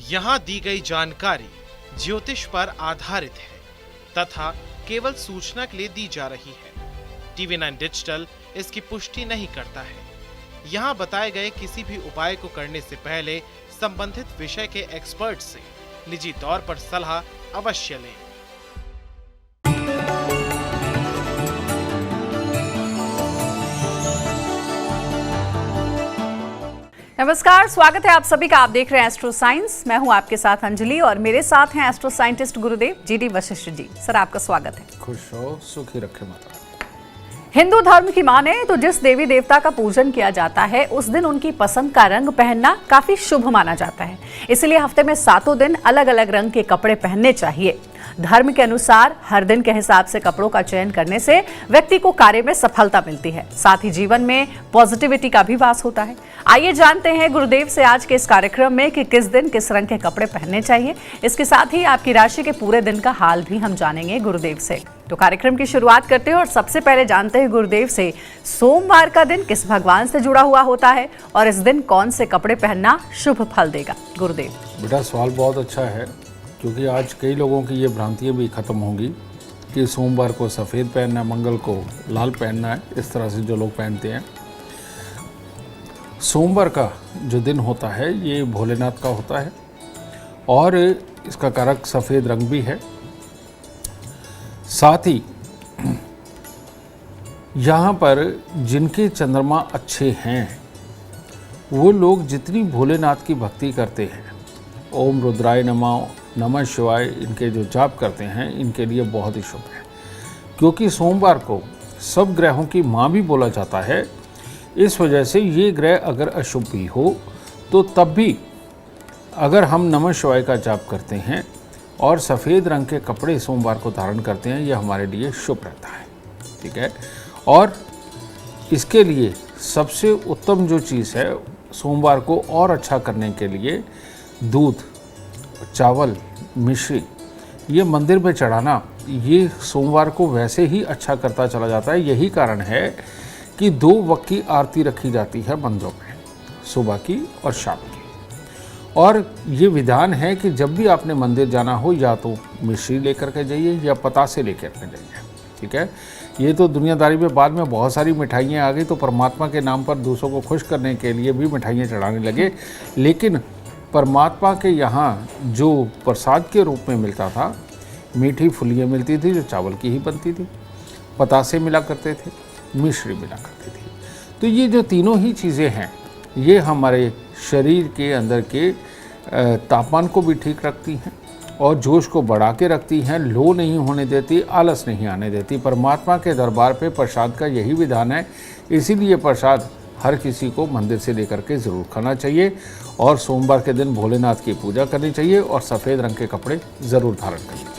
यहाँ दी गई जानकारी ज्योतिष पर आधारित है तथा केवल सूचना के लिए दी जा रही है। TV9 डिजिटल इसकी पुष्टि नहीं करता है। यहाँ बताए गए किसी भी उपाय को करने से पहले संबंधित विषय के एक्सपर्ट से निजी तौर पर सलाह अवश्य लें। नमस्कार, स्वागत है आप सभी का। आप देख रहे हैं एस्ट्रो साइंस। मैं हूं आपके साथ अंजलि और मेरे साथ हैं एस्ट्रो साइंटिस्ट गुरुदेव GD वशिष्ठ जी। सर, आपका स्वागत है। खुश हो, सुखी रखे माता। हिंदू धर्म की माने तो जिस देवी देवता का पूजन किया जाता है उस दिन उनकी पसंद का रंग पहनना काफी शुभ माना जाता है। इसलिए हफ्ते में 7 दिन अलग अलग रंग के कपड़े पहनने चाहिए। धर्म के अनुसार हर दिन के हिसाब से कपड़ों का चयन करने से व्यक्ति को कार्य में सफलता मिलती है, साथ ही जीवन में पॉजिटिविटी का भी वास होता है। आइए जानते हैं गुरुदेव से आज के इस कार्यक्रम में कि किस दिन किस रंग के कपड़े पहनने चाहिए। इसके साथ ही आपकी राशि के पूरे दिन का हाल भी हम जानेंगे गुरुदेव से। तो कार्यक्रम की शुरुआत करते हैं और सबसे पहले जानते हैं गुरुदेव से, सोमवार का दिन किस भगवान से जुड़ा हुआ होता है और इस दिन कौन से कपड़े पहनना शुभ फल देगा? गुरुदेव बेटा, सवाल बहुत अच्छा है, क्योंकि आज कई लोगों की ये भ्रांतियाँ भी खत्म होंगी कि सोमवार को सफ़ेद पहनना है, मंगल को लाल पहनना है, इस तरह से जो लोग पहनते हैं। सोमवार का जो दिन होता है ये भोलेनाथ का होता है और इसका कारक सफ़ेद रंग भी है। साथ ही यहाँ पर जिनके चंद्रमा अच्छे हैं वो लोग जितनी भोलेनाथ की भक्ति करते हैं, ओम रुद्राय नमः, नमः शिवाय, इनके जो जाप करते हैं इनके लिए बहुत ही शुभ है, क्योंकि सोमवार को सब ग्रहों की माँ भी बोला जाता है। इस वजह से ये ग्रह अगर अशुभ भी हो तो तब भी अगर हम नमः शिवाय का जाप करते हैं और सफ़ेद रंग के कपड़े सोमवार को धारण करते हैं, ये हमारे लिए शुभ रहता है। ठीक है। और इसके लिए सबसे उत्तम जो चीज़ है सोमवार को और अच्छा करने के लिए, दूध, चावल, मिश्री ये मंदिर में चढ़ाना, ये सोमवार को वैसे ही अच्छा करता चला जाता है। यही कारण है कि 2 वक्त की आरती रखी जाती है मंदिरों में, सुबह की और शाम की। और ये विधान है कि जब भी आपने मंदिर जाना हो या तो मिश्री लेकर के जाइए या पतासे लेकर के जाइए। ठीक है। ये तो दुनियादारी में बाद में बहुत सारी मिठाइयाँ आ गई, तो परमात्मा के नाम पर दूसरों को खुश करने के लिए भी मिठाइयाँ चढ़ाने लगे, लेकिन परमात्मा के यहाँ जो प्रसाद के रूप में मिलता था, मीठी फुलियाँ मिलती थी जो चावल की ही बनती थी, पतासे मिला करते थे, मिश्री मिला करती थी। तो ये जो तीनों ही चीज़ें हैं ये हमारे शरीर के अंदर के तापमान को भी ठीक रखती हैं और जोश को बढ़ा के रखती हैं, लो नहीं होने देती, आलस नहीं आने देती। परमात्मा के दरबार पे प्रसाद का यही विधान है, इसीलिए प्रसाद हर किसी को मंदिर से लेकर के ज़रूर खाना चाहिए और सोमवार के दिन भोलेनाथ की पूजा करनी चाहिए और सफ़ेद रंग के कपड़े ज़रूर धारण करने चाहिए।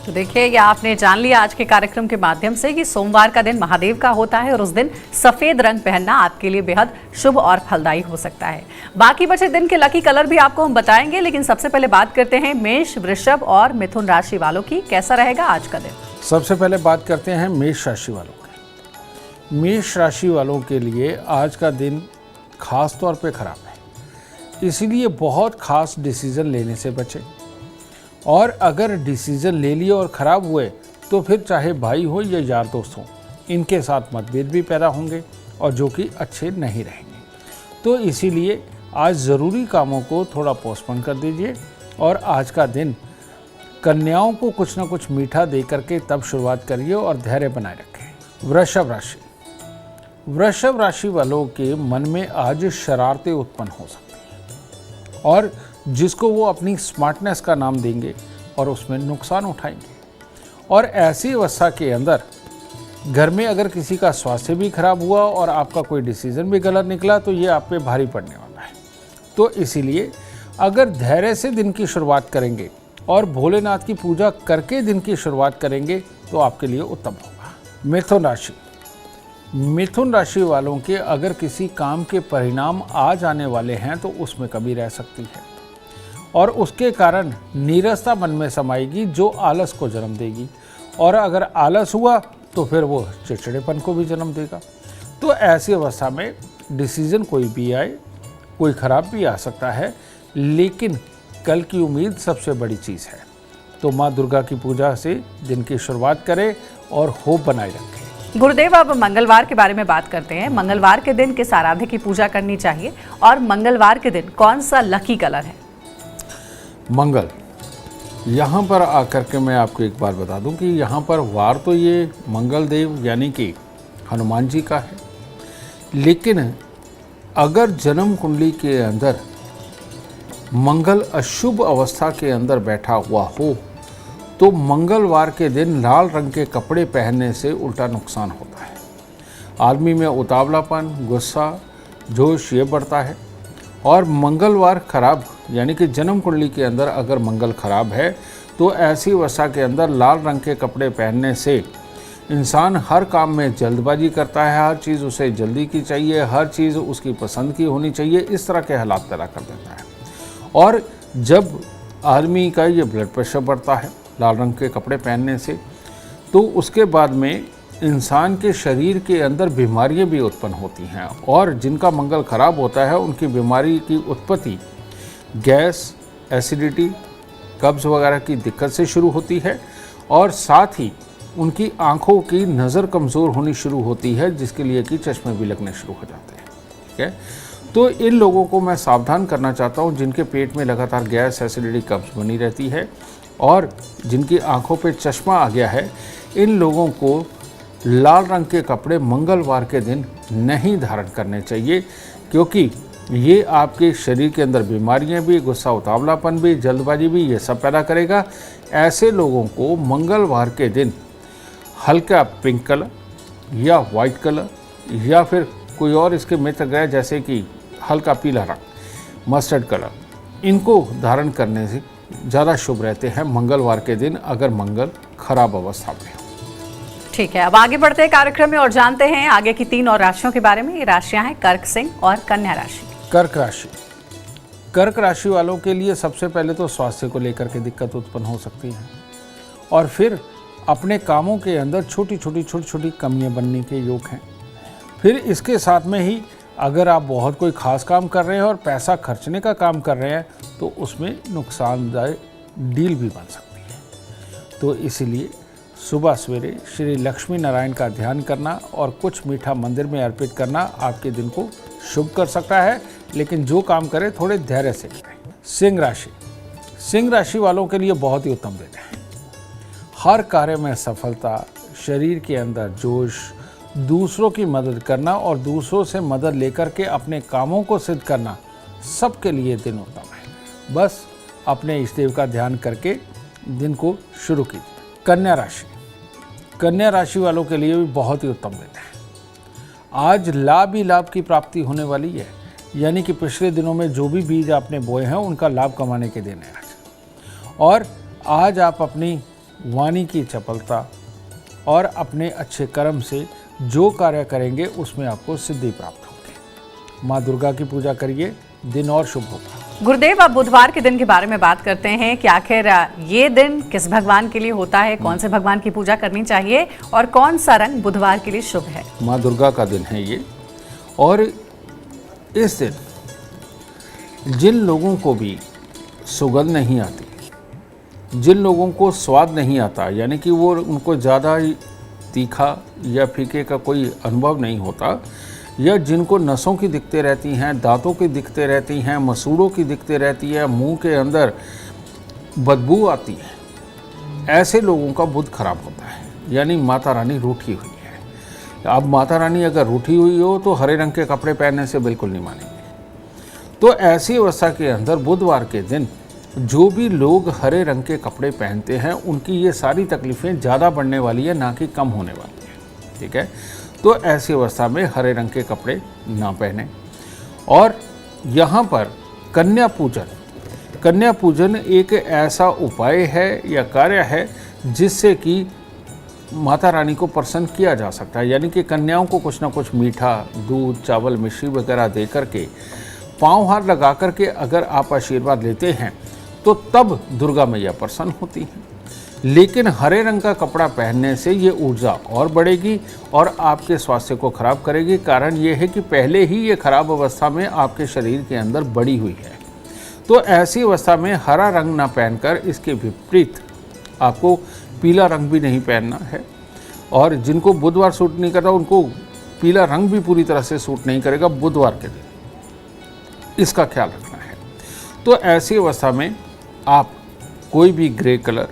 तो देखिए, ये आपने जान लिया आज के कार्यक्रम के माध्यम से कि सोमवार का दिन महादेव का होता है और उस दिन सफेद रंग पहनना आपके लिए बेहद शुभ और फलदायी हो सकता है। बाकी बचे दिन के लकी कलर भी आपको हम बताएंगे, लेकिन सबसे पहले बात करते हैं मेष, वृषभ और मिथुन राशि वालों की। कैसा रहेगा आज का दिन? सबसे पहले बात करते हैं मेष राशि वालों की। मेष राशि वालों के लिए आज का दिन खास तौर पे खराब है, इसीलिए बहुत खास डिसीजन लेने से बचें। और अगर डिसीजन ले लिए और ख़राब हुए तो फिर चाहे भाई हो या यार दोस्त हो, इनके साथ मतभेद भी पैदा होंगे और जो कि अच्छे नहीं रहेंगे। तो इसीलिए आज ज़रूरी कामों को थोड़ा पोस्टपोन कर दीजिए और आज का दिन कन्याओं को कुछ ना कुछ मीठा दे करके तब शुरुआत करिए और धैर्य बनाए रखें। वृषभ राशि, वृषभ राशि वालों के मन में आज शरारतें उत्पन्न हो सकती हैं और जिसको वो अपनी स्मार्टनेस का नाम देंगे और उसमें नुकसान उठाएंगे। और ऐसी अवस्था के अंदर घर में अगर किसी का स्वास्थ्य भी खराब हुआ और आपका कोई डिसीजन भी गलत निकला तो ये आप पे भारी पड़ने वाला है। तो इसीलिए अगर धैर्य से दिन की शुरुआत करेंगे और भोलेनाथ की पूजा करके दिन की शुरुआत करेंगे तो आपके लिए उत्तम होगा। मिथुन राशि, मिथुन राशि वालों के अगर किसी काम के परिणाम आ जाने वाले हैं तो उसमें कमी रह सकती है और उसके कारण नीरसता मन में समाएगी जो आलस को जन्म देगी और अगर आलस हुआ तो फिर वो चिड़चिड़ेपन को भी जन्म देगा। तो ऐसी अवस्था में डिसीजन कोई भी आए, कोई ख़राब भी आ सकता है, लेकिन कल की उम्मीद सबसे बड़ी चीज़ है। तो माँ दुर्गा की पूजा से दिन की शुरुआत करें और होप बनाए रखें। गुरुदेव, अब मंगलवार के बारे में बात करते हैं। मंगलवार के दिन किस आराध्य की पूजा करनी चाहिए और मंगलवार के दिन कौन सा लकी कलर है? मंगल, यहाँ पर आकर के मैं आपको एक बात बता दूं कि यहाँ पर वार तो ये मंगल देव यानी कि हनुमान जी का है, लेकिन अगर जन्म कुंडली के अंदर मंगल अशुभ अवस्था के अंदर बैठा हुआ हो तो मंगलवार के दिन लाल रंग के कपड़े पहनने से उल्टा नुकसान होता है। आदमी में उतावलापन, गुस्सा, जोश ये बढ़ता है। और मंगलवार खराब यानी कि जन्म कुंडली के अंदर अगर मंगल खराब है तो ऐसी अवस्था के अंदर लाल रंग के कपड़े पहनने से इंसान हर काम में जल्दबाजी करता है, हर चीज़ उसे जल्दी की चाहिए, हर चीज़ उसकी पसंद की होनी चाहिए, इस तरह के हालात पैदा कर देता है। और जब आदमी का ये ब्लड प्रेशर बढ़ता है लाल रंग के कपड़े पहनने से, तो उसके बाद में इंसान के शरीर के अंदर बीमारियां भी उत्पन्न होती हैं। और जिनका मंगल खराब होता है उनकी बीमारी की उत्पत्ति गैस, एसिडिटी, कब्ज़ वगैरह की दिक्कत से शुरू होती है और साथ ही उनकी आँखों की नज़र कमज़ोर होनी शुरू होती है, जिसके लिए कि चश्मे भी लगने शुरू हो जाते हैं। ठीक है, तो इन लोगों को मैं सावधान करना चाहता हूँ जिनके पेट में लगातार गैस, एसिडिटी, कब्ज़ बनी रहती है और जिनकी आँखों पे चश्मा आ गया है। इन लोगों को लाल रंग के कपड़े मंगलवार के दिन नहीं धारण करने चाहिए, क्योंकि ये आपके शरीर के अंदर बीमारियां भी, गुस्सा, उतावलापन भी, जल्दबाजी भी, ये सब पैदा करेगा। ऐसे लोगों को मंगलवार के दिन हल्का पिंक कलर या वाइट कलर या फिर कोई और इसके मित्र ग्रह जैसे कि हल्का पीला रंग, मस्टर्ड कलर, इनको धारण करने से ज़्यादा शुभ रहते हैं मंगलवार के दिन अगर मंगल खराब अवस्था में हो। ठीक है, अब आगे बढ़ते हैं कार्यक्रम में और जानते हैं आगे की 3 और राशियों के बारे में। ये राशियां हैं कर्क, सिंह और कन्या राशि। कर्क राशि, कर्क राशि वालों के लिए सबसे पहले तो स्वास्थ्य को लेकर के दिक्कत उत्पन्न हो सकती है और फिर अपने कामों के अंदर छोटी छोटी कमियां बनने के योग हैं। फिर इसके साथ में ही अगर आप बहुत कोई खास काम कर रहे हैं और पैसा खर्चने का काम कर रहे हैं तो उसमें नुकसानदायक डील भी बन सकती है। तो इसीलिए सुबह सवेरे श्री लक्ष्मी नारायण का ध्यान करना और कुछ मीठा मंदिर में अर्पित करना आपके दिन को शुभ कर सकता है, लेकिन जो काम करें थोड़े धैर्य से करें। सिंह राशि, सिंह राशि वालों के लिए बहुत ही उत्तम दिन है। हर कार्य में सफलता, शरीर के अंदर जोश, दूसरों की मदद करना और दूसरों से मदद लेकर के अपने कामों को सिद्ध करना, सबके लिए दिन उत्तम है। बस अपने इष्ट देव का ध्यान करके दिन को शुरू कीजिए। कन्या राशि, कन्या राशि वालों के लिए भी बहुत ही उत्तम दिन है। आज लाभ ही लाभ की प्राप्ति होने वाली है, यानी कि पिछले दिनों में जो भी बीज आपने बोए हैं उनका लाभ कमाने के दिन है आज। और आज आप अपनी वाणी की चपलता और अपने अच्छे कर्म से जो कार्य करेंगे उसमें आपको सिद्धि प्राप्त होगी। माँ दुर्गा की पूजा करिए, दिन और शुभ होगा। गुरुदेव, अब बुधवार के दिन के बारे में बात करते हैं कि आखिर ये दिन किस भगवान के लिए होता है, कौन से भगवान की पूजा करनी चाहिए और कौन सा रंग बुधवार के लिए शुभ है? माँ दुर्गा का दिन है ये। और इस दिन जिन लोगों को भी सुगंध नहीं आती, जिन लोगों को स्वाद नहीं आता, यानी कि वो उनको ज़्यादा तीखा या फीके का कोई अनुभव नहीं होता, या जिनको नसों की दिक्कतें रहती हैं, दांतों की दिक्कतें रहती हैं, मसूड़ों की दिक्कतें रहती है, मुंह के अंदर बदबू आती है, ऐसे लोगों का बुध खराब होता है, यानी माता रानी रूठी हुई है। अब माता रानी अगर रूठी हुई हो तो हरे रंग के कपड़े पहनने से बिल्कुल नहीं मानेंगे। तो ऐसी अवस्था के अंदर बुधवार के दिन जो भी लोग हरे रंग के कपड़े पहनते हैं उनकी ये सारी तकलीफ़ें ज़्यादा बढ़ने वाली है, ना कि कम होने वाली है। ठीक है, तो ऐसी अवस्था में हरे रंग के कपड़े ना पहने। और यहाँ पर कन्या पूजन, कन्या पूजन एक ऐसा उपाय है या कार्य है जिससे कि माता रानी को प्रसन्न किया जा सकता है, यानी कि कन्याओं को कुछ ना कुछ मीठा, दूध, चावल, मिश्री वगैरह दे करके, पाँव हाथ लगा करके अगर आप आशीर्वाद लेते हैं तो तब दुर्गा मैया प्रसन्न होती हैं। लेकिन हरे रंग का कपड़ा पहनने से ये ऊर्जा और बढ़ेगी और आपके स्वास्थ्य को खराब करेगी। कारण ये है कि पहले ही ये खराब अवस्था में आपके शरीर के अंदर बड़ी हुई है। तो ऐसी अवस्था में हरा रंग ना पहनकर इसके विपरीत आपको पीला रंग भी नहीं पहनना है। और जिनको बुधवार सूट नहीं करता उनको पीला रंग भी पूरी तरह से सूट नहीं करेगा बुधवार के दिन, इसका ख्याल रखना है। तो ऐसी अवस्था में आप कोई भी ग्रे कलर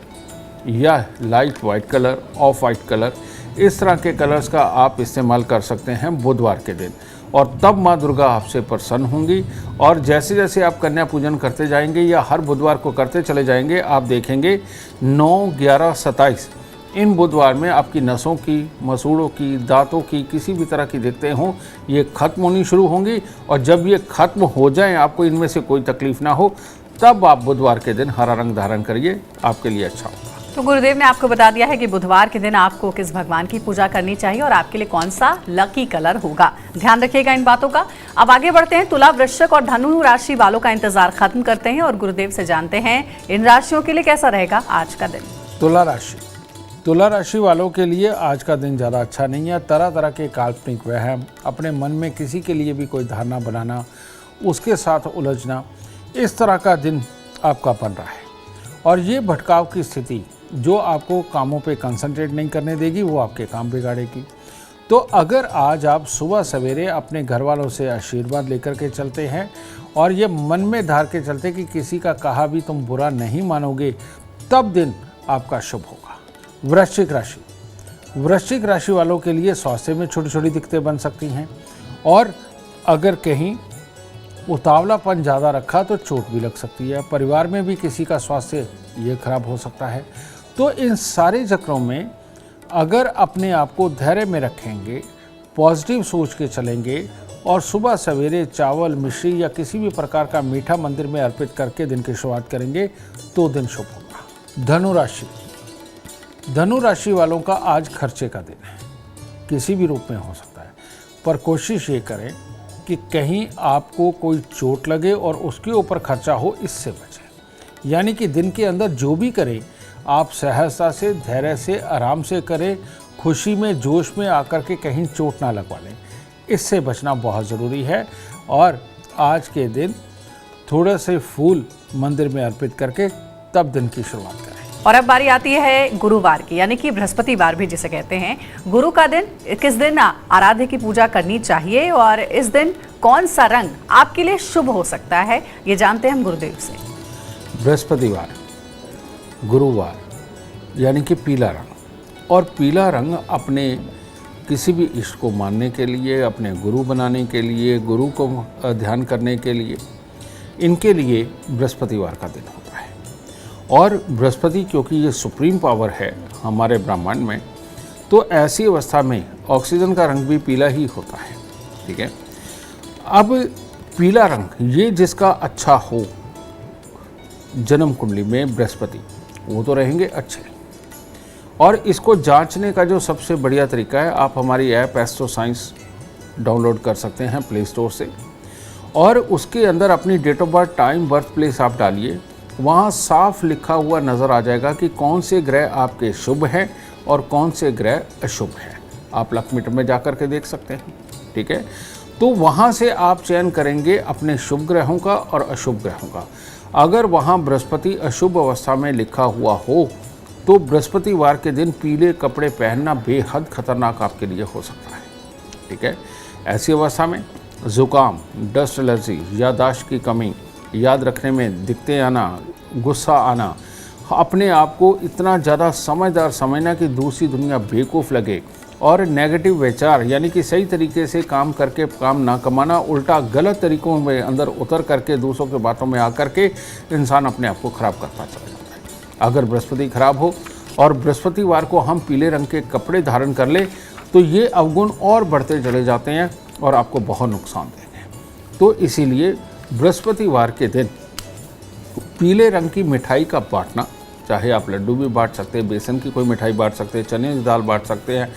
या light white colour, of white colour, इस तरह के कलर्स का आप इस्तेमाल कर सकते हैं बुधवार के दिन, और तब माँ दुर्गा आपसे प्रसन्न होंगी। और जैसे जैसे आप कन्या पूजन करते जाएंगे या हर बुधवार को करते चले जाएंगे, आप देखेंगे 9, 11, 27 इन बुधवार में आपकी नसों की, मसूड़ों की, दांतों की किसी भी तरह की दिक्कतें हों, ये खत्म होनी शुरू होंगी। और जब ये खत्म हो जाएं, आपको इनमें से कोई तकलीफ ना हो, तब आप बुधवार के दिन हरा रंग धारण करिए, आपके लिए अच्छा होगा। तो गुरुदेव ने आपको बता दिया है कि बुधवार के दिन आपको किस भगवान की पूजा करनी चाहिए और आपके लिए कौन सा लकी कलर होगा। ध्यान रखिएगा इन बातों का। अब आगे बढ़ते हैं, तुला, वृश्चिक और धनु राशि वालों का इंतजार खत्म करते हैं और गुरुदेव से जानते हैं इन राशियों के लिए कैसा रहेगा आज का दिन। तुला राशि वालों के लिए आज का दिन ज़्यादा अच्छा नहीं है। तरह तरह के काल्पनिक वहम, अपने मन में किसी के लिए भी कोई धारणा बनाना, उसके साथ उलझना, इस तरह का दिन आपका बन रहा है। और ये भटकाव की स्थिति जो आपको कामों पे कंसंट्रेट नहीं करने देगी, वो आपके काम बिगाड़ेगी। तो अगर आज आप सुबह सवेरे अपने घर वालों से आशीर्वाद लेकर के चलते हैं और ये मन में धार के चलते कि किसी का कहा भी तुम बुरा नहीं मानोगे, तब दिन आपका शुभ होगा। वृश्चिक राशि वालों के लिए स्वास्थ्य में छोटी छोटी दिक्कतें बन सकती हैं, और अगर कहीं उतावलापन ज़्यादा रखा तो चोट भी लग सकती है। परिवार में भी किसी का स्वास्थ्य ये खराब हो सकता है। तो इन सारे चक्रों में अगर अपने आप को धैर्य में रखेंगे, पॉजिटिव सोच के चलेंगे और सुबह सवेरे चावल, मिश्री या किसी भी प्रकार का मीठा मंदिर में अर्पित करके दिन की शुरुआत करेंगे तो दिन शुभ होगा। धनु राशि वालों का आज खर्चे का दिन है, किसी भी रूप में हो सकता है, पर कोशिश ये करें कि कहीं आपको कोई चोट लगे और उसके ऊपर खर्चा हो, इससे बचें। यानी कि दिन के अंदर जो भी करें आप सहजता से, धैर्य से, आराम से करें, खुशी में, जोश में आकर के कहीं चोट ना लगवा लें, इससे बचना बहुत ज़रूरी है। और आज के दिन थोड़े से फूल मंदिर में अर्पित करके तब दिन की शुरुआत करें। और अब बारी आती है गुरुवार की, यानी कि बृहस्पतिवार भी जिसे कहते हैं। गुरु का दिन, किस दिन आराध्य की पूजा करनी चाहिए और इस दिन कौन सा रंग आपके लिए शुभ हो सकता है, ये जानते हैं हम गुरुदेव से। बृहस्पतिवार, गुरुवार यानी कि पीला रंग, और पीला रंग अपने किसी भी इष्ट को मानने के लिए, अपने गुरु बनाने के लिए, गुरु को ध्यान करने के लिए, इनके लिए बृहस्पतिवार का दिन होता है। और बृहस्पति क्योंकि ये सुप्रीम पावर है हमारे ब्रह्मांड में, तो ऐसी अवस्था में ऑक्सीजन का रंग भी पीला ही होता है। ठीक है, अब पीला रंग ये जिसका अच्छा हो जन्म कुंडली में बृहस्पति, वो तो रहेंगे अच्छे। और इसको जांचने का जो सबसे बढ़िया तरीका है, आप हमारी ऐप एस्ट्रो साइंस डाउनलोड कर सकते हैं प्ले स्टोर से, और उसके अंदर अपनी date of birth, time, birth place आप डालिए, वहाँ साफ लिखा हुआ नज़र आ जाएगा कि कौन से ग्रह आपके शुभ हैं और कौन से ग्रह अशुभ हैं। आप लक मीटर में जा कर के देख सकते हैं। ठीक है, तो वहाँ से आप चयन करेंगे अपने शुभ ग्रहों का और अशुभ ग्रहों का। अगर वहाँ बृहस्पति अशुभ अवस्था में लिखा हुआ हो तो बृहस्पतिवार के दिन पीले कपड़े पहनना बेहद खतरनाक आपके लिए हो सकता है। ठीक है, ऐसी अवस्था में ज़ुकाम, डस्ट एलर्जी, याददाश्त की कमी, याद रखने में दिक्कतें आना, गुस्सा आना, अपने आप को इतना ज़्यादा समझदार समझना कि दूसरी दुनिया बेवकूफ़ लगे, और नेगेटिव विचार यानी कि सही तरीके से काम करके काम ना कमाना, उल्टा गलत तरीकों में अंदर उतर करके दूसरों के बातों में आकर के इंसान अपने आप को ख़राब करता चला जाता है। अगर बृहस्पति खराब हो और बृहस्पतिवार को हम पीले रंग के कपड़े धारण कर ले तो ये अवगुण और बढ़ते चले जाते हैं और आपको बहुत नुकसान देंगे। तो इसीलिए बृहस्पतिवार के दिन पीले रंग की मिठाई का बांटना, चाहे आप लड्डू भी बांट सकते हैं, बेसन की कोई मिठाई बांट सकते हैं, चने की दाल बांट सकते हैं,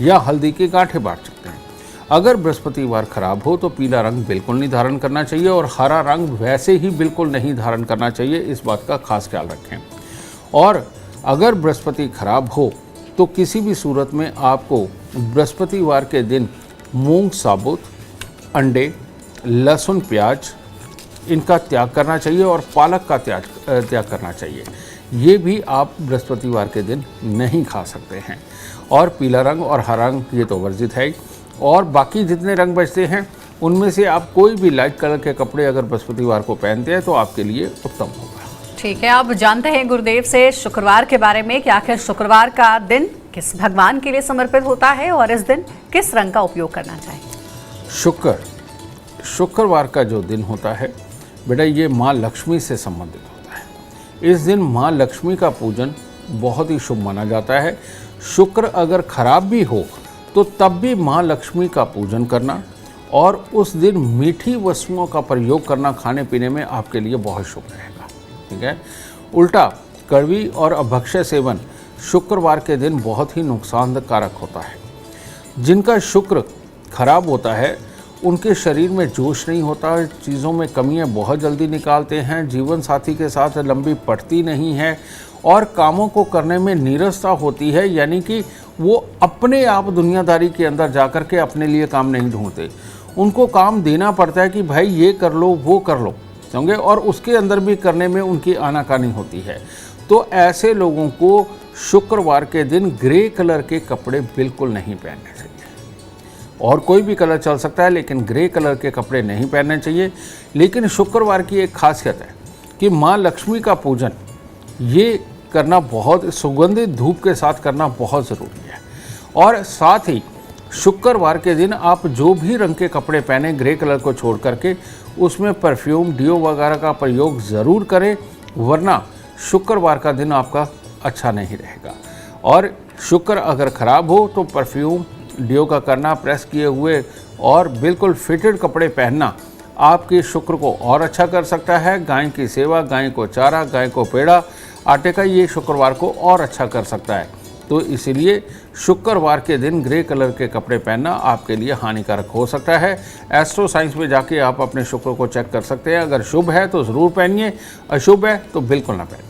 या हल्दी के गांठे बांट सकते हैं। अगर बृहस्पतिवार खराब हो तो पीला रंग बिल्कुल नहीं धारण करना चाहिए, और हरा रंग वैसे ही बिल्कुल नहीं धारण करना चाहिए, इस बात का खास ख्याल रखें। और अगर बृहस्पति खराब हो तो किसी भी सूरत में आपको बृहस्पतिवार के दिन मूंग साबुत, अंडे, लहसुन, प्याज, इनका त्याग करना चाहिए और पालक का त्याग करना चाहिए। ये भी आप बृहस्पतिवार के दिन नहीं खा सकते हैं। और पीला रंग और हरा रंग ये तो वर्जित है ही। और बाकी जितने रंग बचते हैं उनमें से आप कोई भी लाइट कलर के कपड़े अगर बृहस्पतिवार को पहनते हैं तो आपके लिए उत्तम होगा। ठीक है, अब जानते हैं गुरुदेव से शुक्रवार के बारे में कि आखिर शुक्रवार का दिन किस भगवान के लिए समर्पित होता है और इस दिन किस रंग का उपयोग करना चाहिए। शुक्रवार का जो दिन होता है बेटा, ये माँ लक्ष्मी से संबंधित होता है। इस दिन माँ लक्ष्मी का पूजन बहुत ही शुभ माना जाता है। शुक्र अगर खराब भी हो तो तब भी माँ लक्ष्मी का पूजन करना और उस दिन मीठी वस्तुओं का प्रयोग करना खाने पीने में आपके लिए बहुत शुभ रहेगा। ठीक है। उल्टा कड़वी और अभक्ष्य सेवन शुक्रवार के दिन बहुत ही नुकसानकारक होता है। जिनका शुक्र खराब होता है उनके शरीर में जोश नहीं होता, चीज़ों में कमियां बहुत जल्दी निकालते हैं, जीवन साथी के साथ लंबी पड़ती नहीं है और कामों को करने में नीरसता होती है। यानी कि वो अपने आप दुनियादारी के अंदर जाकर के अपने लिए काम नहीं ढूंढते, उनको काम देना पड़ता है कि भाई ये कर लो वो कर लो, समझे, और उसके अंदर भी करने में उनकी आनाकानी होती है। तो ऐसे लोगों को शुक्रवार के दिन ग्रे कलर के कपड़े बिल्कुल नहीं पहनने चाहिए। और कोई भी कलर चल सकता है लेकिन ग्रे कलर के कपड़े नहीं पहनने चाहिए। लेकिन शुक्रवार की एक खासियत है कि माँ लक्ष्मी का पूजन ये करना बहुत सुगंधित धूप के साथ करना बहुत ज़रूरी है। और साथ ही शुक्रवार के दिन आप जो भी रंग के कपड़े पहने ग्रे कलर को छोड़ करके उसमें परफ्यूम डियो वगैरह का प्रयोग ज़रूर करें, वरना शुक्रवार का दिन आपका अच्छा नहीं रहेगा। और शुक्र अगर ख़राब हो तो परफ्यूम डियो का करना, प्रेस किए हुए और बिल्कुल फिटेड कपड़े पहनना आपके शुक्र को और अच्छा कर सकता है। गाय की सेवा, गाय को चारा, गाय को पेड़ा, आटे का, ये शुक्रवार को और अच्छा कर सकता है। तो इसीलिए शुक्रवार के दिन ग्रे कलर के कपड़े पहनना आपके लिए हानिकारक हो सकता है। एस्ट्रो साइंस में जाके आप अपने शुक्र को चेक कर सकते हैं। अगर शुभ है तो ज़रूर पहनिए, अशुभ है तो बिल्कुल ना पहनिए।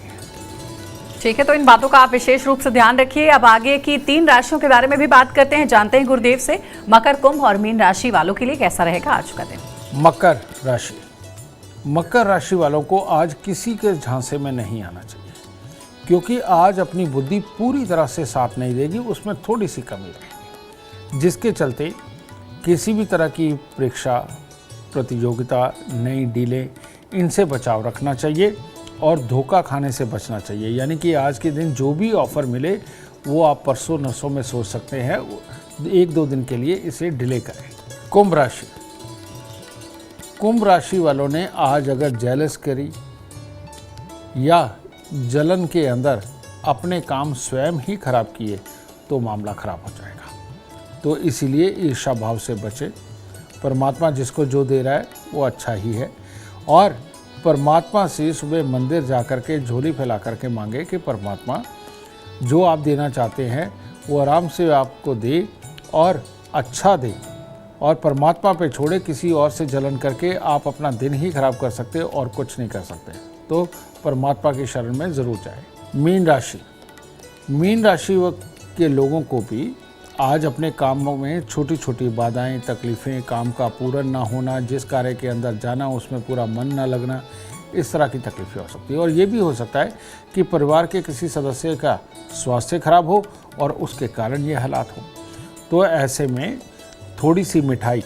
ठीक है, तो इन बातों का आप विशेष रूप से ध्यान रखिए। अब आगे की 3 राशियों के बारे में भी बात करते हैं, जानते हैं गुरुदेव से मकर, कुंभ और मीन राशि वालों के लिए कैसा रहेगा आज का दिन। मकर राशि वालों को आज किसी के झांसे में नहीं आना चाहिए, क्योंकि आज अपनी बुद्धि पूरी तरह से साथ नहीं देगी, उसमें थोड़ी सी कमी रहेगी, जिसके चलते किसी भी तरह की परीक्षा, प्रतियोगिता, नई डीलें, इनसे बचाव रखना चाहिए और धोखा खाने से बचना चाहिए। यानी कि आज के दिन जो भी ऑफ़र मिले वो आप परसों नरसों में सोच सकते हैं, 1-2 दिन के लिए इसे डिले करें। कुंभ राशि वालों ने आज अगर जेलस करी या जलन के अंदर अपने काम स्वयं ही खराब किए तो मामला खराब हो जाएगा। तो इसीलिए ईर्ष्या भाव से बचे। परमात्मा जिसको जो दे रहा है वो अच्छा ही है और परमात्मा से सुबह मंदिर जाकर के झोली फैला करके मांगे कि परमात्मा जो आप देना चाहते हैं वो आराम से आपको दे और अच्छा दे, और परमात्मा पे छोड़े। किसी और से जलन करके आप अपना दिन ही खराब कर सकते और कुछ नहीं कर सकते। तो परमात्मा की शरण में ज़रूर जाए। मीन राशि के लोगों को भी आज अपने कामों में छोटी छोटी बाधाएं, तकलीफ़ें, काम का पूर्ण ना होना, जिस कार्य के अंदर जाना उसमें पूरा मन ना लगना, इस तरह की तकलीफ़ें हो सकती है। और ये भी हो सकता है कि परिवार के किसी सदस्य का स्वास्थ्य खराब हो और उसके कारण ये हालात हो। तो ऐसे में थोड़ी सी मिठाई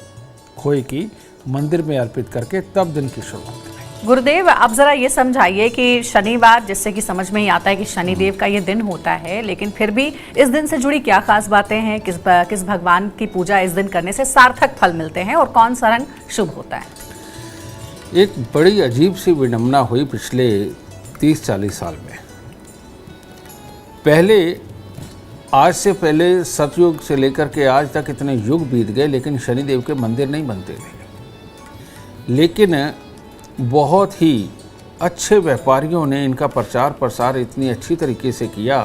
खोए की मंदिर में अर्पित करके तब दिन की शुरुआत करें। गुरुदेव, अब जरा ये समझाइए कि शनिवार, जिससे कि समझ में ही आता है कि शनिदेव का ये दिन होता है, लेकिन फिर भी इस दिन से जुड़ी क्या खास बातें हैं, किस भगवान की पूजा इस दिन करने से सार्थक फल मिलते हैं और कौन सा रंग शुभ होता है। एक बड़ी अजीब सी विडंबना हुई पिछले 30-40 साल में। आज से पहले सतयुग से लेकर के आज तक इतने युग बीत गए लेकिन शनिदेव के मंदिर नहीं बनते थे। लेकिन बहुत ही अच्छे व्यापारियों ने इनका प्रचार प्रसार इतनी अच्छी तरीके से किया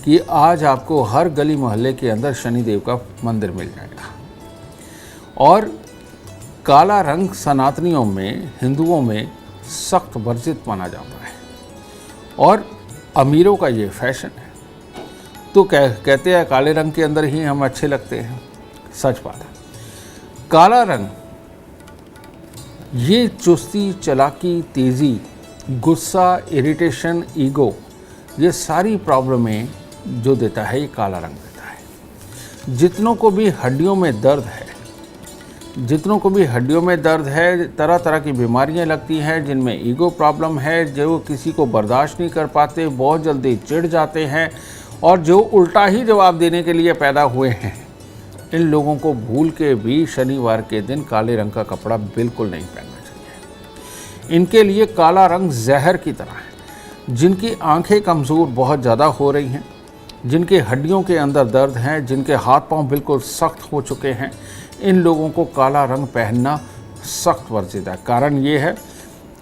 कि आज आपको हर गली मोहल्ले के अंदर शनिदेव का मंदिर मिल जाएगा। और काला रंग सनातनियों में, हिंदुओं में सख्त वर्जित माना जाता है और अमीरों का ये फैशन है। तो कहते हैं काले रंग के अंदर ही हम अच्छे लगते हैं। सच बात है। काला रंग ये चुस्ती, चालाकी, तेज़ी, गुस्सा, इरिटेशन, ईगो, ये सारी प्रॉब्लमें जो देता है ये काला रंग देता है। जितनों को भी हड्डियों में दर्द है, तरह तरह की बीमारियां लगती हैं, जिनमें ईगो प्रॉब्लम है, जो किसी को बर्दाश्त नहीं कर पाते, बहुत जल्दी चिढ़ जाते हैं और जो उल्टा ही जवाब देने के लिए पैदा हुए हैं, इन लोगों को भूल के भी शनिवार के दिन काले रंग का कपड़ा बिल्कुल नहीं पहनना चाहिए। इनके लिए काला रंग जहर की तरह है। जिनकी आंखें कमज़ोर बहुत ज़्यादा हो रही हैं, जिनके हड्डियों के अंदर दर्द हैं, जिनके हाथ पांव बिल्कुल सख्त हो चुके हैं, इन लोगों को काला रंग पहनना सख्त वर्जित है। कारण ये है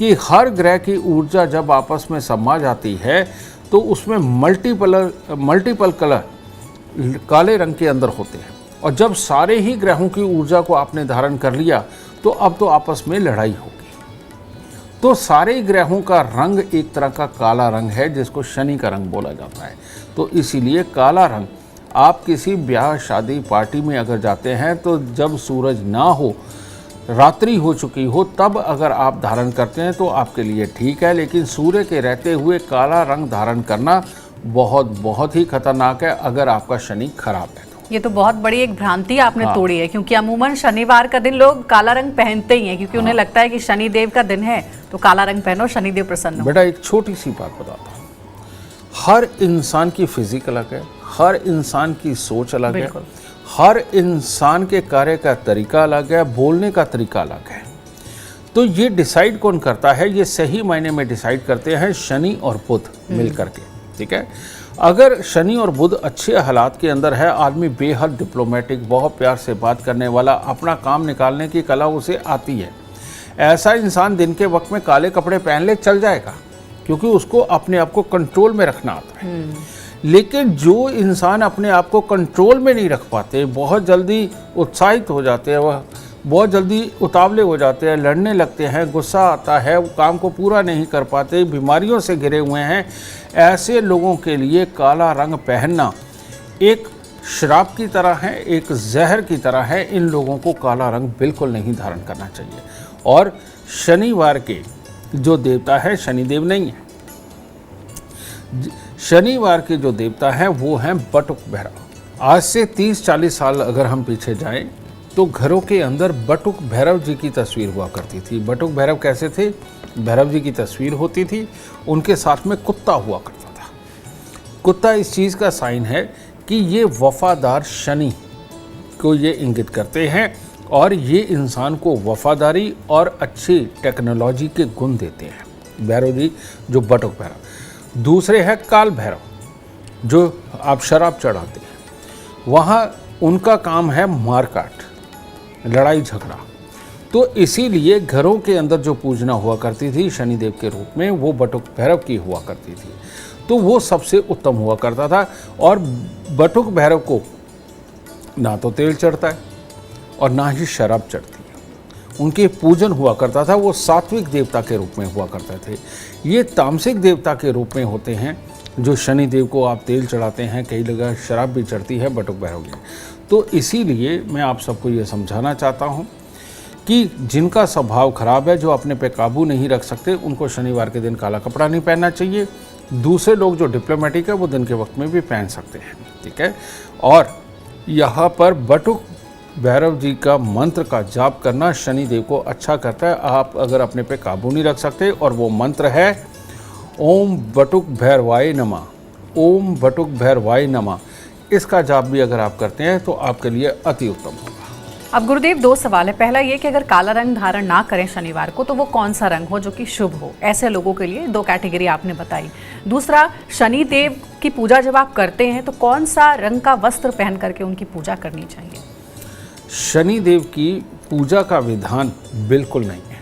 कि हर ग्रह की ऊर्जा जब आपस में समा जाती है तो उसमें मल्टीपल कलर काले रंग के अंदर होते हैं, और जब सारे ही ग्रहों की ऊर्जा को आपने धारण कर लिया तो अब तो आपस में लड़ाई होगी। तो सारे ग्रहों का रंग एक तरह का काला रंग है, जिसको शनि का रंग बोला जाता है। तो इसीलिए काला रंग आप किसी ब्याह, शादी, पार्टी में अगर जाते हैं तो जब सूरज ना हो, रात्रि हो चुकी हो, तब अगर आप धारण करते हैं तो आपके लिए ठीक है, लेकिन सूर्य के रहते हुए काला रंग धारण करना बहुत ही खतरनाक है अगर आपका शनि खराब है। ये तो बहुत बड़ी एक भ्रांति आपने तोड़ी है, क्योंकि अमूमन शनिवार का दिन लोग काला रंग पहनते ही हैं, क्योंकि उन्हें लगता है कि शनिदेव का दिन है तो काला रंग पहनो, शनिदेव प्रसन्न हो। बेटा एक छोटी सी बात बताता हूँ, हर इंसान की फिजिक अलग है, हर इंसान की सोच अलग है, हर इंसान के कार्य का तरीका अलग है, बोलने का तरीका अलग है। तो ये डिसाइड कौन करता है? ये सही मायने में डिसाइड करते हैं शनि और बुध मिल करके। ठीक है, अगर शनि और बुध अच्छे हालात के अंदर है, आदमी बेहद डिप्लोमेटिक, बहुत प्यार से बात करने वाला, अपना काम निकालने की कला उसे आती है, ऐसा इंसान दिन के वक्त में काले कपड़े पहन ले चल जाएगा, क्योंकि उसको अपने आप को कंट्रोल में रखना आता है। लेकिन जो इंसान अपने आप को कंट्रोल में नहीं रख पाते, बहुत जल्दी उत्साहित हो जाते हैं, वह बहुत जल्दी उतावले हो जाते हैं, लड़ने लगते हैं, गुस्सा आता है, वो काम को पूरा नहीं कर पाते, बीमारियों से घिरे हुए हैं, ऐसे लोगों के लिए काला रंग पहनना एक श्राप की तरह है, एक जहर की तरह है। इन लोगों को काला रंग बिल्कुल नहीं धारण करना चाहिए। और शनिवार के जो देवता है शनिदेव नहीं है, शनिवार के जो देवता हैं वो हैं बटुक भैरव। आज से 30-40 साल अगर हम पीछे जाएं तो घरों के अंदर बटुक भैरव जी की तस्वीर हुआ करती थी। बटुक भैरव कैसे थे? भैरव जी की तस्वीर होती थी, उनके साथ में कुत्ता हुआ करता था। कुत्ता इस चीज़ का साइन है कि ये वफादार शनि को ये इंगित करते हैं, और ये इंसान को वफादारी और अच्छी टेक्नोलॉजी के गुण देते हैं भैरव जी, जो बटुक भैरव। दूसरे हैं काल भैरव, जो आप शराब चढ़ाते हैं, वहाँ उनका काम है मारकाट, लड़ाई झगड़ा। तो इसीलिए घरों के अंदर जो पूजना हुआ करती थी शनिदेव के रूप में, वो बटुक भैरव की हुआ करती थी। तो वो सबसे उत्तम हुआ करता था। और बटुक भैरव को ना तो तेल चढ़ता है और ना ही शराब चढ़ती है। उनके पूजन हुआ करता था, वो सात्विक देवता के रूप में हुआ करते थे। ये तामसिक देवता के रूप में होते हैं, जो शनिदेव को आप तेल चढ़ाते हैं, कई जगह शराब भी चढ़ती है बटुक भैरव में। तो इसीलिए मैं आप सबको ये समझाना चाहता हूँ कि जिनका स्वभाव खराब है, जो अपने पे काबू नहीं रख सकते, उनको शनिवार के दिन काला कपड़ा नहीं पहनना चाहिए। दूसरे लोग जो डिप्लोमेटिक है वो दिन के वक्त में भी पहन सकते हैं। ठीक है, और यहाँ पर बटुक भैरव जी का मंत्र का जाप करना शनिदेव को अच्छा करता है। आप अगर अपने पे काबू नहीं रख सकते, और वो मंत्र है ओम बटुक भैरवाय नमः, ओम बटुक भैरवाय नमः, इसका जाप भी अगर आप करते हैं तो आपके लिए अति उत्तम होगा। अब गुरुदेव, 2 सवाल है। पहला ये कि अगर काला रंग धारण ना करें शनिवार को, तो वो कौन सा रंग हो जो कि शुभ हो? ऐसे लोगों के लिए 2 कैटेगरी आपने बताई। दूसरा, शनिदेव की पूजा जब आप करते हैं तो कौन सा रंग का वस्त्र पहन करके उनकी पूजा करनी चाहिए? शनिदेव की पूजा का विधान बिल्कुल नहीं है,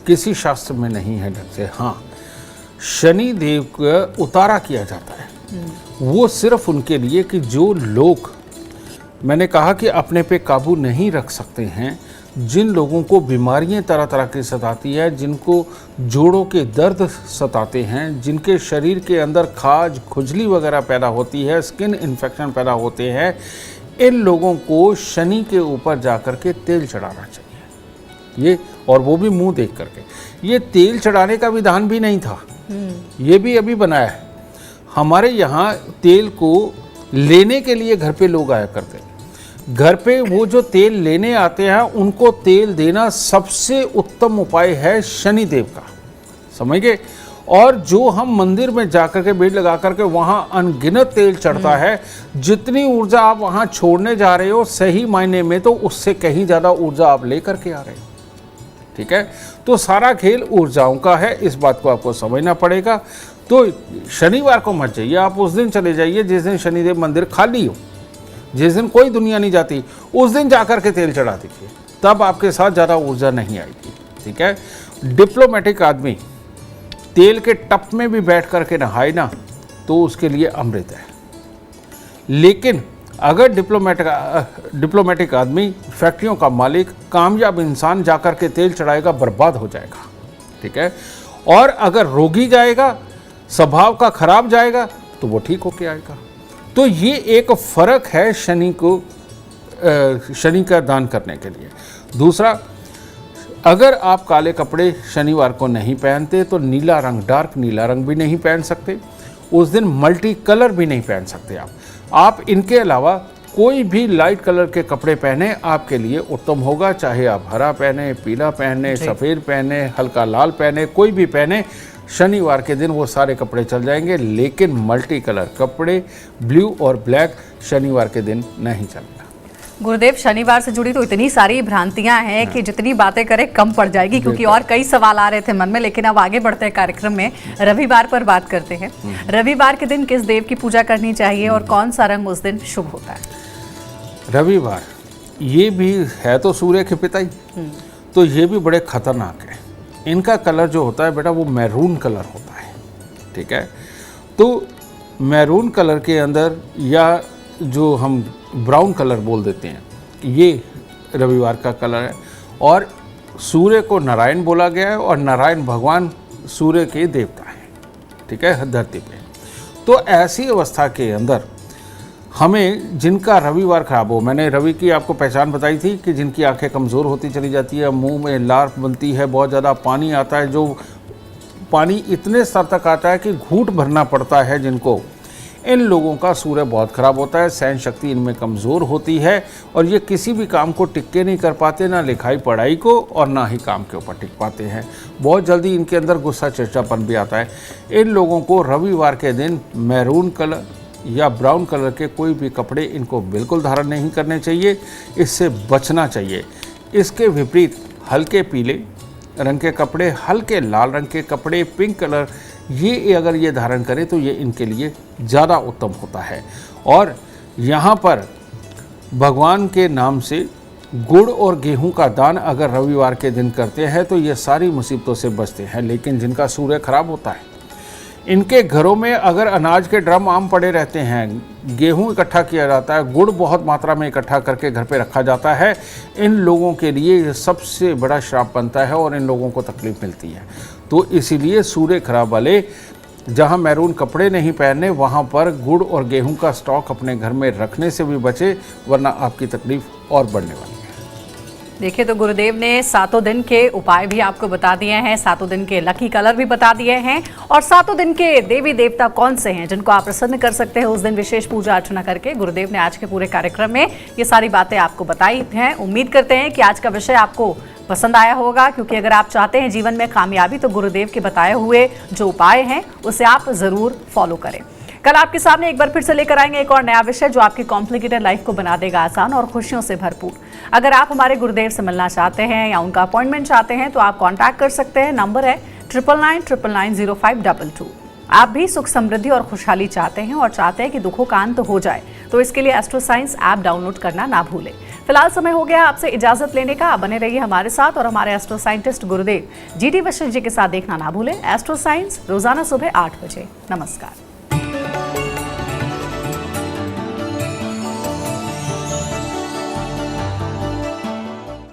किसी शास्त्र में नहीं है ढंग से। हाँ, शनिदेव का उतारा किया जाता है, वो सिर्फ उनके लिए कि जो लोग, मैंने कहा कि अपने पे काबू नहीं रख सकते हैं, जिन लोगों को बीमारियां तरह तरह की सताती है, जिनको जोड़ों के दर्द सताते हैं, जिनके शरीर के अंदर खाज, खुजली वगैरह पैदा होती है, स्किन इन्फेक्शन पैदा होते हैं, इन लोगों को शनि के ऊपर जाकर के तेल चढ़ाना चाहिए। ये और वो भी मुंह देख करके। ये तेल चढ़ाने का विधान भी नहीं था, ये भी अभी बनाया है। हमारे यहाँ तेल को लेने के लिए घर पे लोग आया करते हैं। घर पे वो जो तेल लेने आते हैं उनको तेल देना सबसे उत्तम उपाय है शनिदेव का, समझ गए। और जो हम मंदिर में जाकर के भीड़ लगा करके वहाँ अनगिनत तेल चढ़ता है, जितनी ऊर्जा आप वहाँ छोड़ने जा रहे हो सही मायने में तो उससे कहीं ज़्यादा ऊर्जा आप ले करके आ रहे हो, ठीक है। तो सारा खेल ऊर्जाओं का है, इस बात को आपको समझना पड़ेगा। तो शनिवार को मत जाइए, आप उस दिन चले जाइए जिस दिन शनिदेव मंदिर खाली हो, जिस दिन कोई दुनिया नहीं जाती, उस दिन जाकर के तेल चढ़ा दीजिए, तब आपके साथ ज़्यादा ऊर्जा नहीं आएगी, ठीक है। डिप्लोमेटिक आदमी तेल के टप में भी बैठ करके नहाए ना तो उसके लिए अमृत है। लेकिन अगर डिप्लोमेटिक आदमी, फैक्ट्रियों का मालिक, कामयाब इंसान जाकर के तेल चढ़ाएगा, बर्बाद हो जाएगा, ठीक है। और अगर रोगी जाएगा, स्वभाव का खराब जाएगा, तो वो ठीक होके आएगा। तो ये एक फर्क है शनि का दान करने के लिए। दूसरा, अगर आप काले कपड़े शनिवार को नहीं पहनते तो नीला रंग, डार्क नीला रंग भी नहीं पहन सकते। उस दिन मल्टी कलर भी नहीं पहन सकते आप इनके अलावा कोई भी लाइट कलर के कपड़े पहने आपके लिए उत्तम होगा। चाहे आप हरा पहने, पीला पहने, सफ़ेद पहने, हल्का लाल पहने, कोई भी पहने, शनिवार के दिन वो सारे कपड़े चल जाएंगे। लेकिन मल्टी कलर कपड़े, ब्लू और ब्लैक, शनिवार के दिन नहीं चलेगा। गुरुदेव, शनिवार से जुड़ी तो इतनी सारी भ्रांतियां हैं कि जितनी बातें करें कम पड़ जाएगी, क्योंकि और कई सवाल आ रहे थे मन में। लेकिन अब आगे बढ़ते हैं कार्यक्रम में, रविवार पर बात करते हैं। रविवार के दिन किस देव की पूजा करनी चाहिए और कौन सा रंग उस दिन शुभ होता है? रविवार ये भी है तो सूर्य के पिता ही, तो ये भी बड़े खतरनाक है। इनका कलर जो होता है बेटा वो मैरून कलर होता है, ठीक है। तो मैरून कलर के अंदर, या जो हम ब्राउन कलर बोल देते हैं, ये रविवार का कलर है। और सूर्य को नारायण बोला गया है और नारायण भगवान सूर्य के देवता हैं, ठीक है, धरती पे। तो ऐसी अवस्था के अंदर हमें, जिनका रविवार खराब हो, मैंने रवि की आपको पहचान बताई थी कि जिनकी आंखें कमज़ोर होती चली जाती है, मुंह में लार बनती है, बहुत ज़्यादा पानी आता है, जो पानी इतने स्तर तक आता है कि घूंट भरना पड़ता है जिनको, इन लोगों का सूर्य बहुत ख़राब होता है। सहन शक्ति इनमें कमज़ोर होती है और ये किसी भी काम को टिक नहीं कर पाते, ना लिखाई पढ़ाई को और ना ही काम के ऊपर टिक पाते हैं। बहुत जल्दी इनके अंदर गुस्सा चिड़चिड़ापन भी आता है। इन लोगों को रविवार के दिन मैरून कलर या ब्राउन कलर के कोई भी कपड़े इनको बिल्कुल धारण नहीं करने चाहिए, इससे बचना चाहिए। इसके विपरीत हल्के पीले रंग के कपड़े, हल्के लाल रंग के कपड़े, पिंक कलर, ये अगर ये धारण करें तो ये इनके लिए ज़्यादा उत्तम होता है। और यहाँ पर भगवान के नाम से गुड़ और गेहूं का दान अगर रविवार के दिन करते हैं तो ये सारी मुसीबतों से बचते हैं। लेकिन जिनका सूर्य खराब होता है, इनके घरों में अगर अनाज के ड्रम आम पड़े रहते हैं, गेहूं इकट्ठा किया जाता है, गुड़ बहुत मात्रा में इकट्ठा करके घर पे रखा जाता है, इन लोगों के लिए ये सबसे बड़ा श्राप बनता है और इन लोगों को तकलीफ मिलती है। तो इसीलिए सूर्य खराब वाले जहां मैरून कपड़े नहीं पहनने, वहां पर गुड़ और गेहूं का स्टॉक अपने घर में रखने से भी बचे, वरना आपकी तकलीफ और बढ़ने वाली है। देखिए, तो गुरुदेव ने 7 दिन के उपाय भी आपको बता दिए हैं, 7 दिन के लकी कलर भी बता दिए हैं, और 7 दिन के देवी देवता कौन से हैं जिनको आप प्रसन्न कर सकते हैं उस दिन विशेष पूजा अर्चना करके। गुरुदेव ने आज के पूरे कार्यक्रम में ये सारी बातें आपको बताई हैं। उम्मीद करते हैं कि आज का विषय आपको पसंद आया होगा, क्योंकि अगर आप चाहते हैं जीवन में कामयाबी तो गुरुदेव के बताए हुए जो उपाय हैं उसे आप ज़रूर फॉलो करें। कल आपके सामने एक बार फिर से लेकर आएंगे एक और नया विषय जो आपकी कॉम्प्लिकेटेड लाइफ को बना देगा आसान और खुशियों से भरपूर। अगर आप हमारे गुरुदेव से मिलना चाहते हैं या उनका अपॉइंटमेंट चाहते हैं तो आप कांटेक्ट कर सकते हैं। नंबर है 9999905222। आप भी सुख समृद्धि और खुशहाली चाहते हैं और चाहते हैं कि दुखों का अंत हो जाए, तो इसके लिए एस्ट्रो साइंस ऐप डाउनलोड करना ना भूलें। फिलहाल समय हो गया आपसे इजाजत लेने का। आप बने रहिए हमारे साथ और हमारे एस्ट्रो साइंटिस्ट गुरुदेव GT वशिष्ठ जी के साथ देखना ना भूलें। एस्ट्रो साइंस रोजाना सुबह 8 बजे। नमस्कार।